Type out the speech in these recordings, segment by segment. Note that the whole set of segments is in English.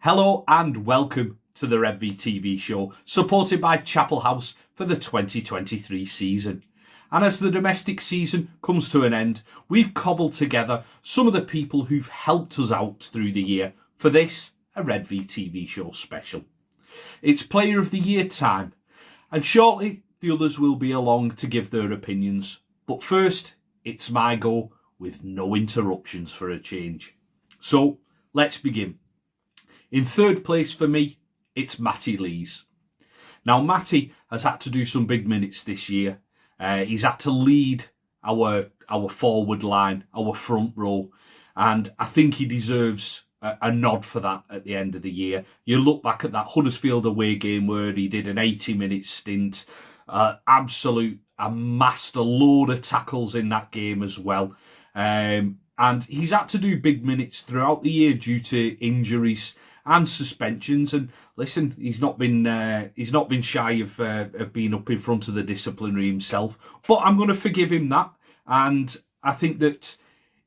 Hello and welcome to the Redvee TV show, supported by Chapel House for the 2023 season. And as the domestic season comes to an end, we've cobbled together some of the people who've helped us out through the year for this, a Redvee TV show special. It's Player of the Year time, and shortly the others will be along to give their opinions. But first, it's my go with no interruptions for a change. So, let's begin. In third place for me, it's Matty Lees. Now, Matty has had to do some big minutes this year. He's had to lead our forward line, our front row, and I think he deserves a nod for that at the end of the year. You look back at that Huddersfield away game where he did an 80-minute stint, amassed a load of tackles in that game as well. And he's had to do big minutes throughout the year due to injuries and suspensions. And listen, he's not been shy of being up in front of the disciplinary himself. But I'm going to forgive him that, and I think that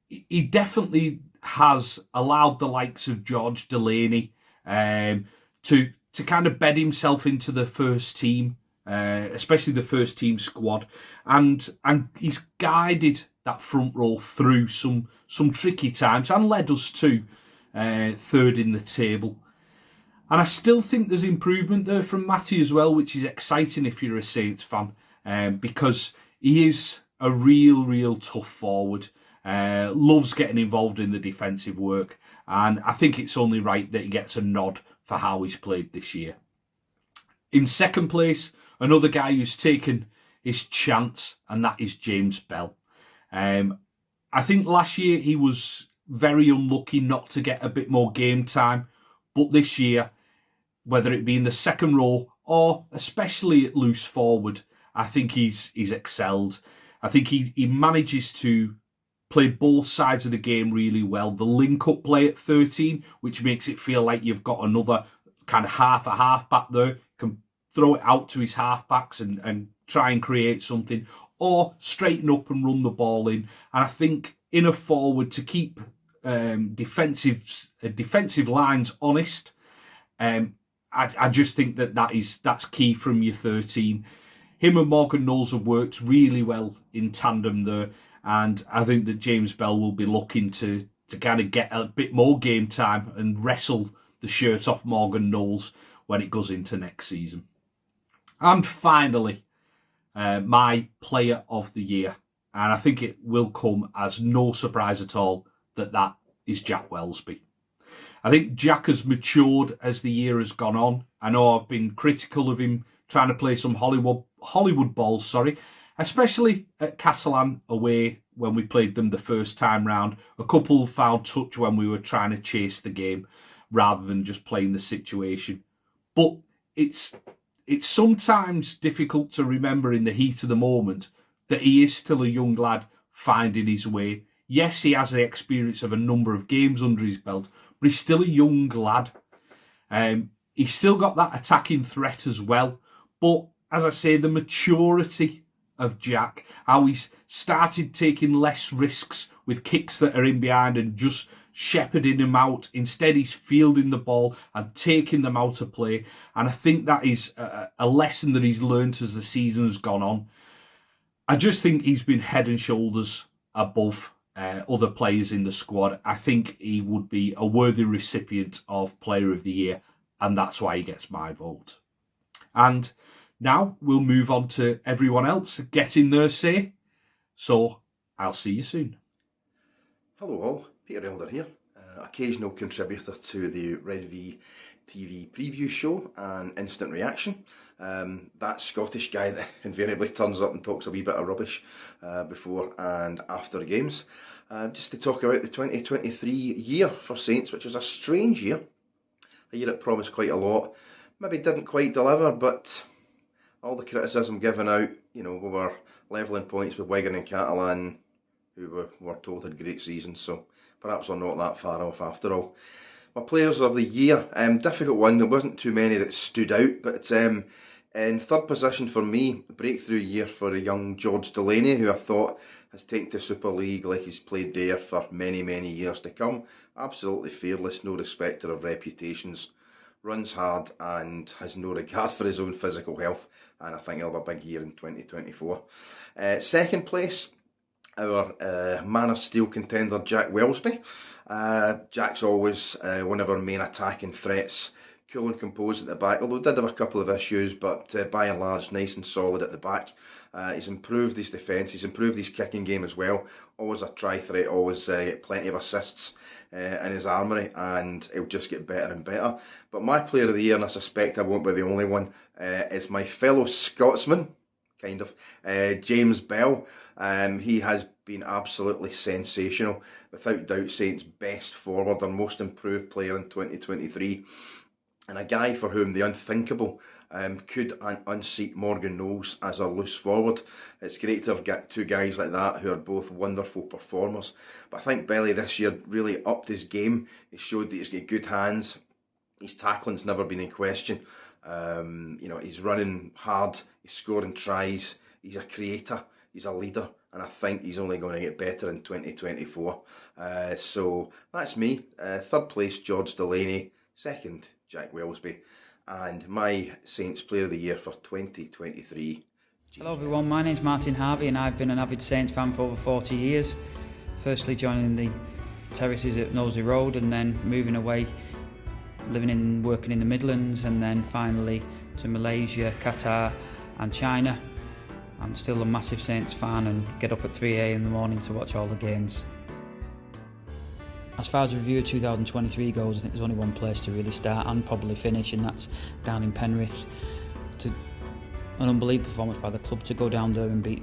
he definitely has allowed the likes of George Delaney to kind of bed himself into the first team, especially the first team squad, and he's guided that front row through some tricky times and led us to third in the table. And I still think there's improvement there from Matty as well, which is exciting if you're a Saints fan, because he is a real tough forward. Loves getting involved in the defensive work, and I think it's only right that he gets a nod for how he's played this year. In second place, another guy who's taken his chance, and that is James Bell. I think last year he was very unlucky not to get a bit more game time, but this year, whether it be in the second row or especially at loose forward, I think he's excelled. I think he manages to play both sides of the game really well. The link-up play at 13, which makes it feel like you've got another kind of half-back there, can throw it out to his half-backs and try and create something, or straighten up and run the ball in. And I think in a forward, to keep defensive lines honest, I just think that's key from your 13. Him and Morgan Knowles have worked really well in tandem there, and I think that James Bell will be looking to kind of get a bit more game time and wrestle the shirt off Morgan Knowles when it goes into next season. And finally, my Player of the Year, and I think it will come as no surprise at all that is Jack Welsby. I think Jack has matured as the year has gone on. I know I've been critical of him trying to play some Hollywood balls, especially at Castellan away when we played them the first time round. A couple found touch when we were trying to chase the game rather than just playing the situation. But it's sometimes difficult to remember in the heat of the moment that he is still a young lad finding his way. Yes, he has the experience of a number of games under his belt, but he's still a young lad. He's still got that attacking threat as well. But as I say, the maturity of Jack, how he's started taking less risks with kicks that are in behind and just shepherding him out. Instead, he's fielding the ball and taking them out of play. And I think that is a lesson that he's learned as the season has gone on. I just think he's been head and shoulders above other players in the squad. I think he would be a worthy recipient of Player of the Year, and that's why he gets my vote. And now we'll move on to everyone else getting their say. So I'll see you soon. Hello all, Peter Elder here, occasional contributor to the Redvee TV preview show and instant reaction. That Scottish guy that invariably turns up and talks a wee bit of rubbish before and after games. Just to talk about the 2023 year for Saints, which was a strange year. A year that promised quite a lot. Maybe didn't quite deliver, but all the criticism given out, we were levelling points with Wigan and Catalan, who were told had great seasons, so perhaps we're not that far off after all. My Players of the Year, difficult one. There wasn't too many that stood out, but it's in third position for me, breakthrough year for a young George Delaney, who I thought has taken to Super League like he's played there for many years to come. absolutely fearless, no respecter of reputations, runs hard and has no regard for his own physical health, and I think he'll have a big year in 2024. Second place, our Man of Steel contender Jack Wellesby. Jack's always one of our main attacking threats, cool and composed at the back, although did have a couple of issues, but by and large nice and solid at the back. He's improved his defence, he's improved his kicking game as well, always a try threat, always plenty of assists in his armoury, and he'll just get better and better. But my player of the year, and I suspect I won't be the only one, is my fellow Scotsman, kind of, James Bell. He has been absolutely sensational, without doubt Saints' best forward and most improved player in 2023, and a guy for whom the unthinkable could unseat Morgan Knowles as a loose forward. It's great to have got two guys like that who are both wonderful performers. But I think Belly this year really upped his game. He showed that he's got good hands. His tackling's never been in question. He's running hard. He's scoring tries. He's a creator. He's a leader. And I think he's only going to get better in 2024. So that's me. Third place, George Delaney. Second, Jack Wellesby. And my Saints Player of the Year for 2023. Hello everyone, my name's Martin Harvey and I've been an avid Saints fan for over 40 years. Firstly joining the terraces at Knowsley Road and then moving away, living and working in the Midlands, and then finally to Malaysia, Qatar and China. I'm still a massive Saints fan and get up at 3 a.m. in the morning to watch all the games. As far as the review of 2023 goes, I think there's only one place to really start and probably finish, and that's down in Penrith. An unbelievable performance by the club to go down there and beat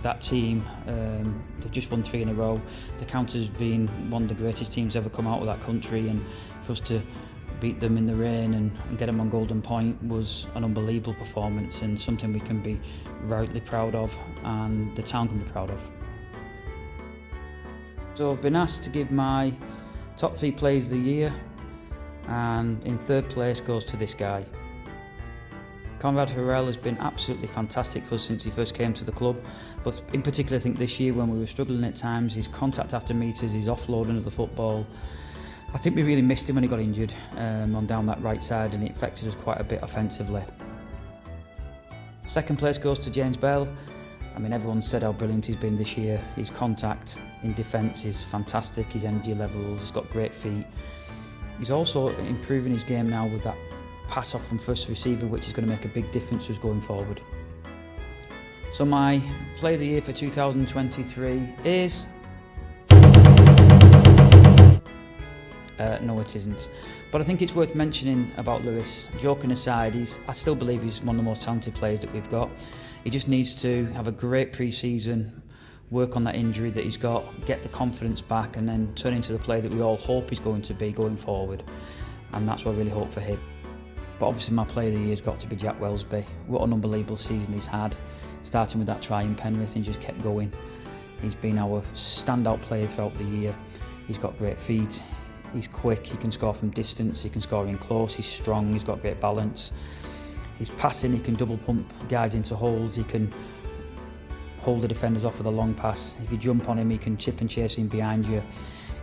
that team. They've just won 3 in a row. The Counters being one of the greatest teams ever come out of that country, and for us to beat them in the rain and get them on Golden Point was an unbelievable performance and something we can be rightly proud of and the town can be proud of. So I've been asked to give my top 3 players of the year, and in third place goes to this guy. Conrad Harrell has been absolutely fantastic for us since he first came to the club, but in particular I think this year when we were struggling at times, his contact after meters, his offloading of the football, I think we really missed him when he got injured on down that right side, and it affected us quite a bit offensively. Second place goes to James Bell. I mean, everyone said how brilliant he's been this year. His contact in defence is fantastic, his energy levels, he's got great feet. He's also improving his game now with that pass off from first receiver, which is going to make a big difference to us going forward. So my Player of the Year for 2023 is... no, it isn't. But I think it's worth mentioning about Lewis. Joking aside, I still believe he's one of the most talented players that we've got. He just needs to have a great pre-season, work on that injury that he's got, get the confidence back, and then turn into the player that we all hope he's going to be going forward. And that's what I really hope for him. But obviously my Player of the Year has got to be Jack Wellesby. What an unbelievable season he's had, starting with that try in Penrith and just kept going. He's been our standout player throughout the year. He's got great feet, he's quick, he can score from distance, he can score in close, he's strong, he's got great balance. He's passing, he can double pump guys into holes, he can hold the defenders off with a long pass. If you jump on him, he can chip and chase him behind you.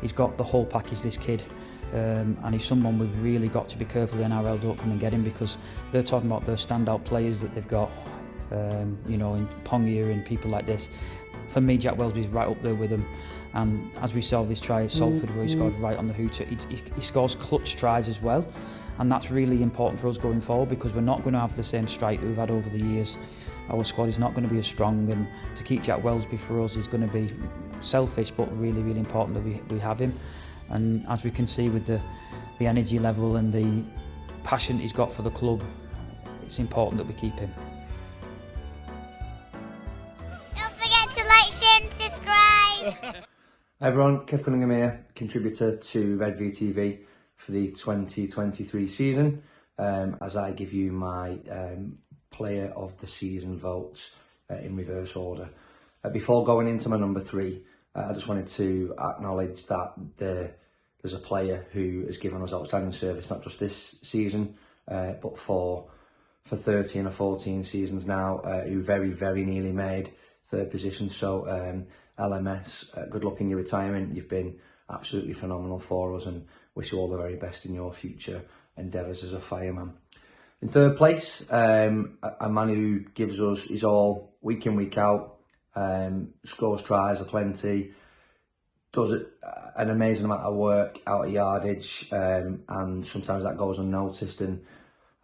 He's got the whole package, this kid. And he's someone we've really got to be careful the NRL don't come and get him, because they're talking about their standout players that they've got, in Pongia and people like this. For me, Jack Wellesby's right up there with them. And as we saw this try at Salford where he scored right on the hooter, he scores clutch tries as well. And that's really important for us going forward, because we're not going to have the same strike that we've had over the years. Our squad is not going to be as strong, and to keep Jack Wellesby for us is going to be selfish, but really, really important that we have him. And as we can see with the energy level and the passion he's got for the club, it's important that we keep him. Don't forget to like, share and subscribe. Hi everyone, Kev King here, contributor to Redvee TV for the 2023 season, as I give you my Player of the Season votes in reverse order. Before going into my number 3, I just wanted to acknowledge that there's a player who has given us outstanding service, not just this season, but for 13 or 14 seasons now, who very, very nearly made third position. So LMS, good luck in your retirement. You've been absolutely phenomenal for us, and wish you all the very best in your future endeavours as a fireman. In third place, a man who gives us his all week in, week out, scores tries aplenty, does an amazing amount of work out of yardage, and sometimes that goes unnoticed. And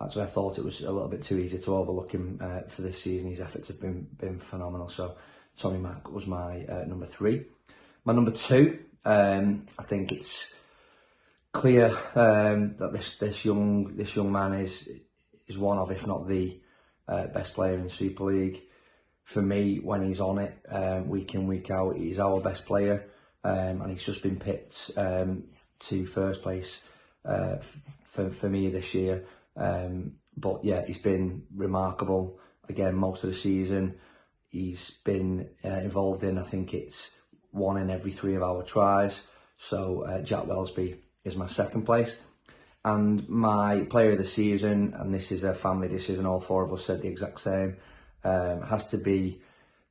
actually, I thought it was a little bit too easy to overlook him for this season. His efforts have been phenomenal. So Tommy Mack was my number 3. My number 2, I think it's clear that this young man is one of, if not the best player in Super League. For me, when he's on it, week in, week out, he's our best player, and he's just been picked to first place for me this year. But yeah, he's been remarkable. Again, most of the season, he's been involved in, I think it's 1 in every 3 of our tries. So Jack Welsby is my second place. And my player of the season, and this is a family decision, all 4 of us said the exact same, has to be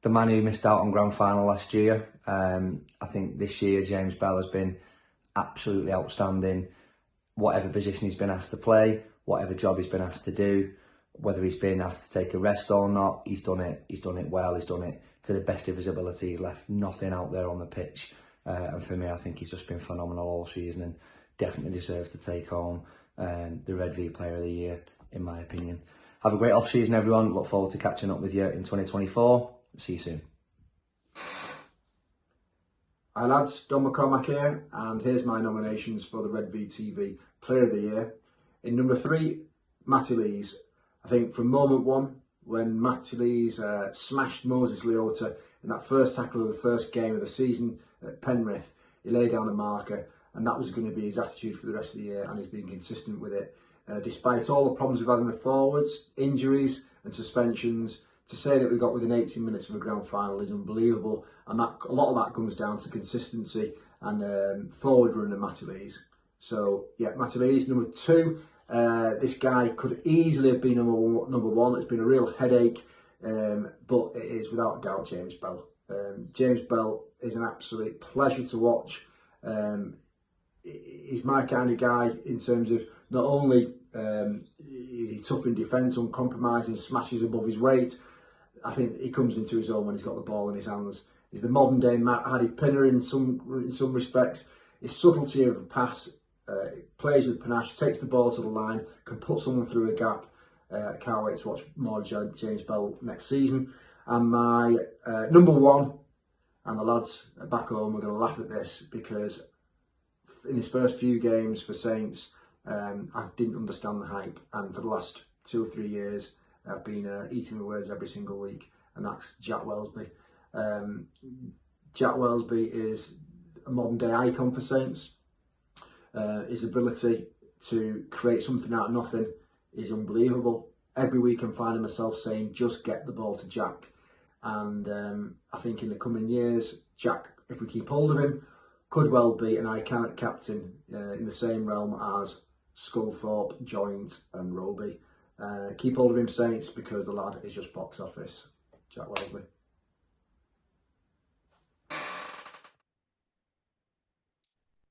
the man who missed out on grand final last year. I think this year James Bell has been absolutely outstanding. Whatever position he's been asked to play, whatever job he's been asked to do, whether he's been asked to take a rest or not, he's done it. He's done it well. He's done it to the best of his ability. He's left nothing out there on the pitch. And for me, I think he's just been phenomenal all season, and definitely deserves to take home the Redvee Player of the Year, in my opinion. Have a great off-season, everyone. Look forward to catching up with you in 2024. See you soon. Hi lads, Don McCormack here, and here's my nominations for the Redvee TV Player of the Year. In number 3, Matty Lees. I think from moment 1, when Matty Lees smashed Moses Leota in that first tackle of the first game of the season at Penrith, he laid down a marker, and that was going to be his attitude for the rest of the year, and he's been consistent with it. Despite all the problems we've had in the forwards, injuries and suspensions, to say that we got within 18 minutes of a grand final is unbelievable, and that a lot of that comes down to consistency and forward run of Matty Lees. So yeah, Matty Lees, number 2. This guy could easily have been number 1. It's been a real headache, but it is without doubt James Bell. James Bell is an absolute pleasure to watch. He's my kind of guy in terms of not only is he tough in defence, uncompromising, smashes above his weight. I think he comes into his own when he's got the ball in his hands. He's the modern day Matt Hardy Pinner in some respects. His subtlety of the pass, plays with panache, takes the ball to the line, can put someone through a gap. Can't wait to watch more James Bell next season. And my number 1, and the lads back home are going to laugh at this, because in his first few games for Saints, I didn't understand the hype, and for the last 2 or 3 years I've been eating the words every single week, and that's Jack Welsby. Jack Welsby is a modern day icon for Saints. His ability to create something out of nothing is unbelievable. Every week I'm finding myself saying, just get the ball to Jack. And I think in the coming years, Jack, if we keep hold of him, could well be an iconic captain in the same realm as Sculthorpe, Joint and Roby. Keep hold of him, Saints, because the lad is just box office. Jack Welsby.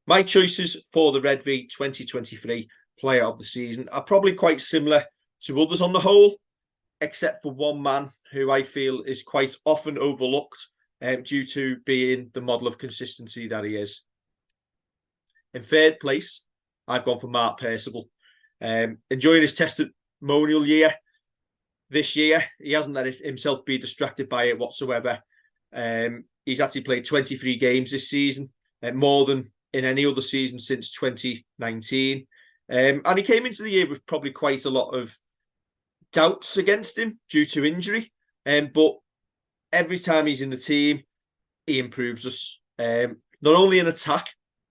My choices for the Redvee 2023 Player of the Season are probably quite similar to others on the whole, except for one man who I feel is quite often overlooked due to being the model of consistency that he is. In third place, I've gone for Mark Percival. Enjoying his testimonial year this year. He hasn't let himself be distracted by it whatsoever. He's actually played 23 games this season, more than in any other season since 2019. And he came into the year with probably quite a lot of doubts against him due to injury. But every time he's in the team, he improves us. Not only in attack,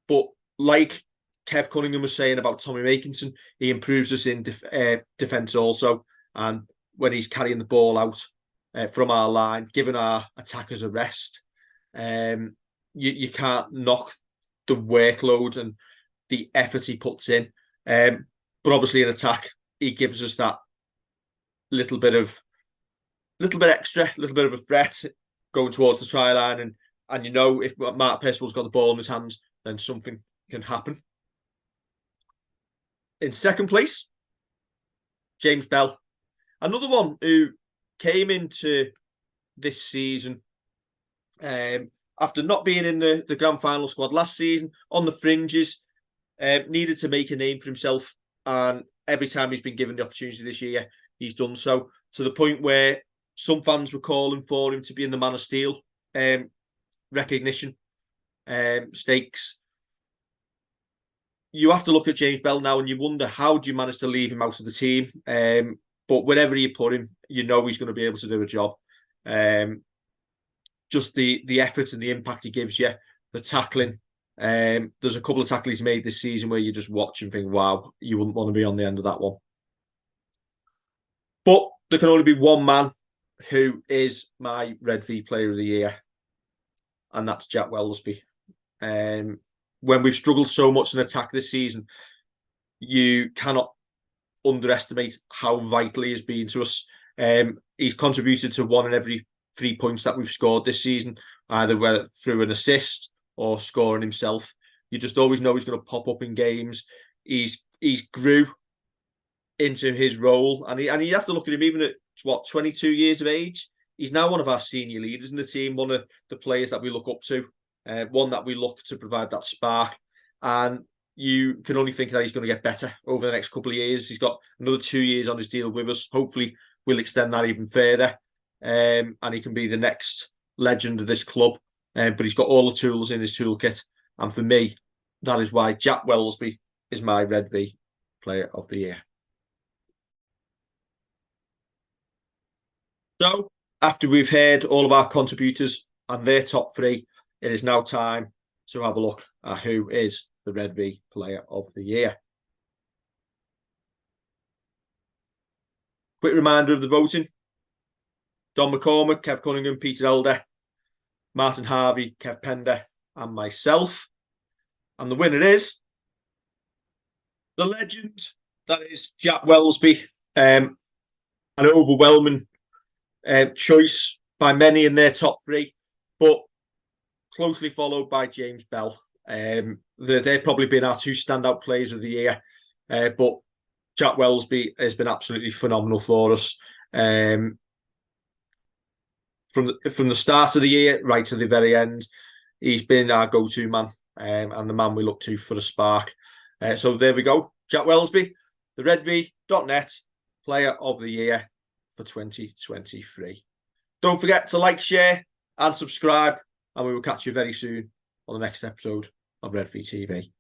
but like Kev Cunningham was saying about Tommy Makinson, he improves us in defence also. And when he's carrying the ball out from our line, giving our attackers a rest, you can't knock the workload and the effort he puts in. But obviously in attack, he gives us that little bit extra, little bit of a threat going towards the try line. And you know, if Mark Percival's got the ball in his hands, then something can happen. In second place, James Bell. Another one who came into this season after not being in the grand final squad last season, on the fringes, needed to make a name for himself. And every time he's been given the opportunity this year, he's done so, to the point where some fans were calling for him to be in the Man of Steel recognition stakes. You have to look at James Bell now and you wonder, how do you manage to leave him out of the team? But wherever you put him, you know he's going to be able to do a job. Just the effort and the impact he gives you, the tackling. There's a couple of tackles he's made this season where you just watch and think, wow, you wouldn't want to be on the end of that one. But there can only be one man who is my Redvee Player of the Year, and that's Jack Wellesby. When we've struggled so much in attack this season, you cannot underestimate how vital he has been to us. He's contributed to 1 in every 3 points that we've scored this season, either through an assist or scoring himself. You just always know he's going to pop up in games. He's grew into his role, and you have to look at him even at 22 years of age. He's now one of our senior leaders in the team, one of the players that we look up to. One that we look to provide that spark, and you can only think that he's going to get better over the next couple of years. He's got another 2 years on his deal with us. Hopefully, we'll extend that even further, and he can be the next legend of this club. But he's got all the tools in his toolkit, and for me, that is why Jack Wellesby is my Redvee Player of the Year. So, after we've heard all of our contributors and their top 3, it is now time to have a look at who is the Redvee Player of the Year. Quick reminder of the voting. Don McCormack, Kev Cunningham, Peter Elder, Martin Harvey, Kev Pender, and myself. And the winner is the legend that is Jack Wellesby. An overwhelming choice by many in their top 3, but closely followed by James Bell. They've probably been our 2 standout players of the year, but Jack Wellesby has been absolutely phenomenal for us. From the start of the year right to the very end, he's been our go-to man, and the man we look to for a spark. So there we go. Jack Wellesby, the Redvee.net Player of the Year for 2023. Don't forget to like, share, and subscribe, and we will catch you very soon on the next episode of Redvee TV.